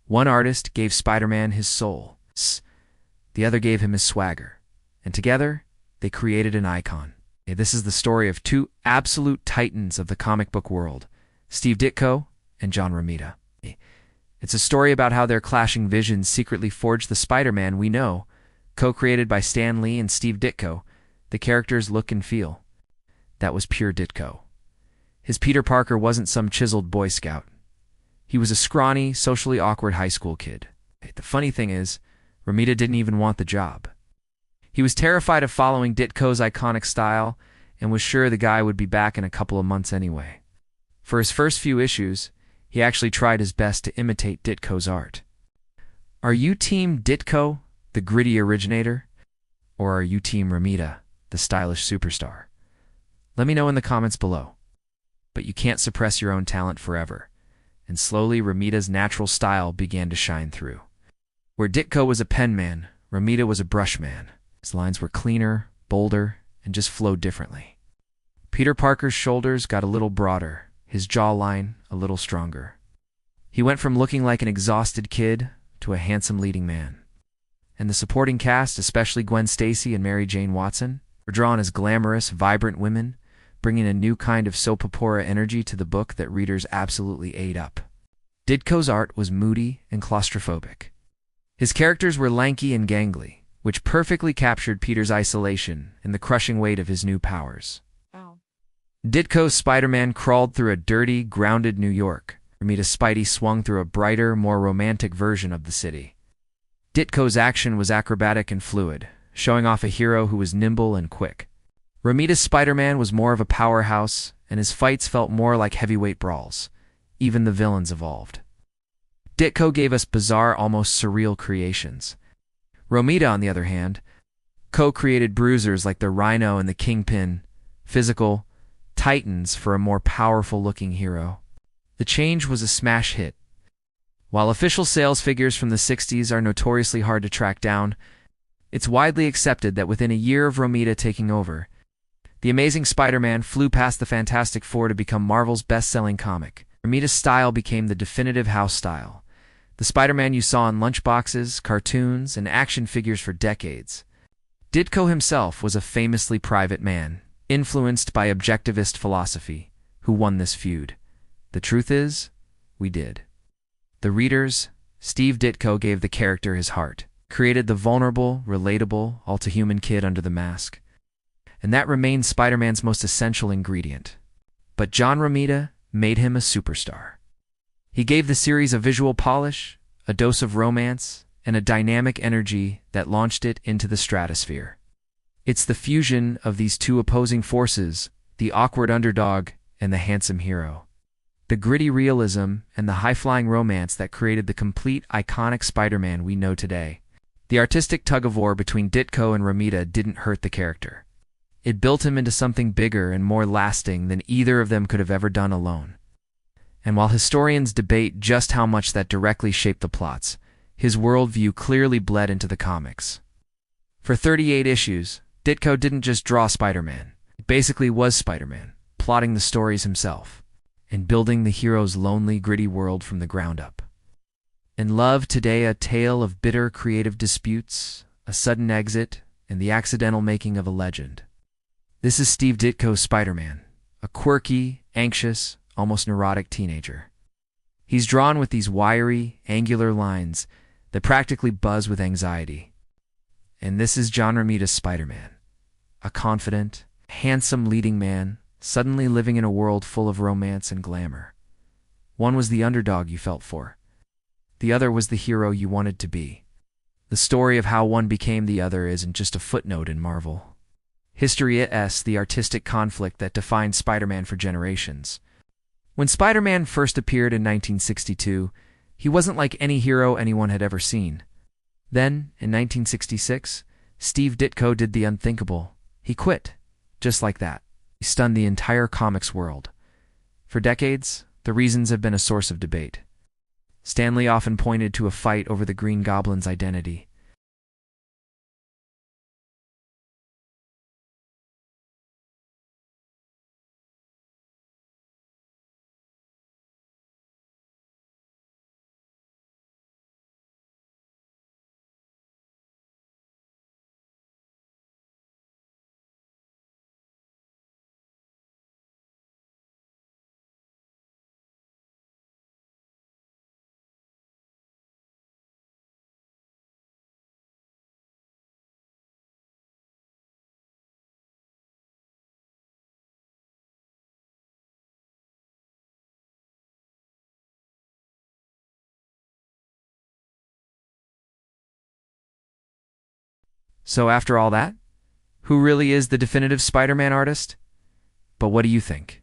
One artist gave Spider-Man his soul, the other gave him his swagger, and together they created an icon. This is the story of two absolute titans of the comic book world, Steve Ditko and John Romita. It's a story about how their clashing visions secretly forged the Spider-Man we know, co-created by Stan Lee and Steve Ditko. The character's look and feel. That was pure Ditko. His Peter Parker wasn't some chiseled Boy Scout. He was a scrawny, socially awkward high school kid. The funny thing is, Romita didn't even want the job. He was terrified of following Ditko's iconic style and was sure the guy would be back in a couple of months anyway. For his first few issues, he actually tried his best to imitate Ditko's art. Are you Team Ditko, the gritty originator? Or are you Team Romita, the stylish superstar? Let me know in the comments below. But you can't suppress your own talent forever, and slowly Romita's natural style began to shine through. Where Ditko was a pen man, Romita was a brush man. His lines were cleaner, bolder, and just flowed differently. Peter Parker's shoulders got a little broader, his jawline a little stronger. He went from looking like an exhausted kid to a handsome leading man. And the supporting cast, especially Gwen Stacy and Mary Jane Watson, were drawn as glamorous, vibrant women, bringing a new kind of soap opera energy to the book that readers absolutely ate up. Ditko's art was moody and claustrophobic. His characters were lanky and gangly, which perfectly captured Peter's isolation and the crushing weight of his new powers. Wow. Ditko's Spider-Man crawled through a dirty, grounded New York. Romita's Spidey swung through a brighter, more romantic version of the city. Ditko's action was acrobatic and fluid, showing off a hero who was nimble and quick. Romita's Spider-Man was more of a powerhouse, and his fights felt more like heavyweight brawls. Even the villains evolved. Ditko gave us bizarre, almost surreal creations. Romita, on the other hand, co-created bruisers like the Rhino and the Kingpin, physical titans for a more powerful-looking hero. The change was a smash hit. While official sales figures from the 60s are notoriously hard to track down, it's widely accepted that within a year of Romita taking over, The Amazing Spider-Man flew past the Fantastic Four to become Marvel's best-selling comic. Romita's style became the definitive house style, the Spider-Man you saw in lunchboxes, cartoons, and action figures for decades. Ditko himself was a famously private man, influenced by objectivist philosophy, who won this feud. The truth is, we did. The readers, Steve Ditko gave the character his heart, created the vulnerable, relatable, all-too-human kid under the mask. And that remains Spider-Man's most essential ingredient. But John Romita made him a superstar. He gave the series a visual polish, a dose of romance, and a dynamic energy that launched it into the stratosphere. It's the fusion of these two opposing forces, the awkward underdog and the handsome hero. The gritty realism and the high-flying romance that created the complete, iconic Spider-Man we know today. The artistic tug-of-war between Ditko and Romita didn't hurt the character. It built him into something bigger and more lasting than either of them could have ever done alone. And while historians debate just how much that directly shaped the plots, his worldview clearly bled into the comics. For 38 issues, Ditko didn't just draw Spider-Man. It basically was Spider-Man, plotting the stories himself, and building the hero's lonely, gritty world from the ground up. In Love Today, a tale of bitter creative disputes, a sudden exit, and the accidental making of a legend. This is Steve Ditko's Spider-Man, a quirky, anxious, almost neurotic teenager. He's drawn with these wiry, angular lines that practically buzz with anxiety. And this is John Romita's Spider-Man, a confident, handsome leading man, suddenly living in a world full of romance and glamour. One was the underdog you felt for. The other was the hero you wanted to be. The story of how one became the other isn't just a footnote in Marvel. History is the artistic conflict that defined Spider-Man for generations. When Spider-Man first appeared in 1962, he wasn't like any hero anyone had ever seen. Then, in 1966, Steve Ditko did the unthinkable. He quit, just like that. He stunned the entire comics world. For decades, the reasons have been a source of debate. Stan Lee often pointed to a fight over the Green Goblin's identity. So after all that, who really is the definitive Spider-Man artist? But what do you think?